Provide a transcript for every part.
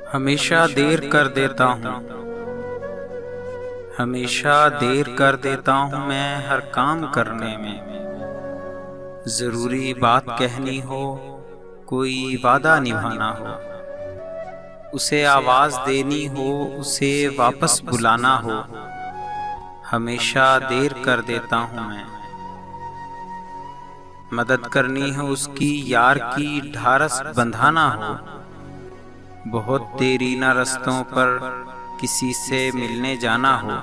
हमेशा देर कर देता हूँ, हमेशा देर कर देता हूँ मैं हर काम करने में। ज़रूरी बात कहनी हो, कोई वादा निभाना हो, उसे आवाज़ देनी हो, उसे वापस बुलाना हो, हमेशा देर कर देता हूँ मैं। मदद करनी हो उसकी, यार की ढारस बंधाना हो, बहुत देरीना रास्तों पर किसी से मिलने जाना हो,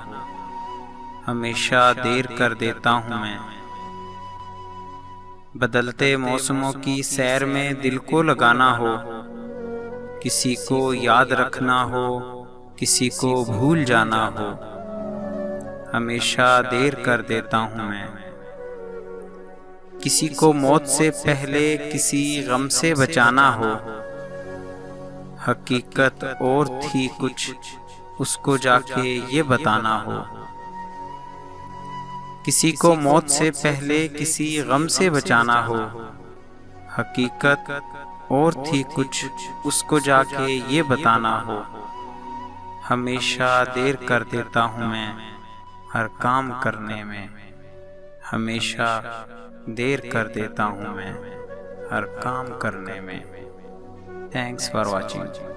हमेशा देर कर देता हूँ मैं। बदलते मौसमों की सैर में दिल को लगाना हो, किसी को याद रखना हो, किसी को भूल जाना हो, हमेशा देर कर देता हूँ मैं। किसी को मौत से पहले किसी गम से बचाना हो, हकीकत और थी कुछ उसको जाके ये बताना हो। किसी को मौत से पहले किसी गम से बचाना हो, हकीकत और थी कुछ उसको जाके ये बताना हो, हमेशा देर कर देता हूँ मैं हर काम करने में। हमेशा देर कर देता हूँ मैं हर काम करने में। Thanks for watching.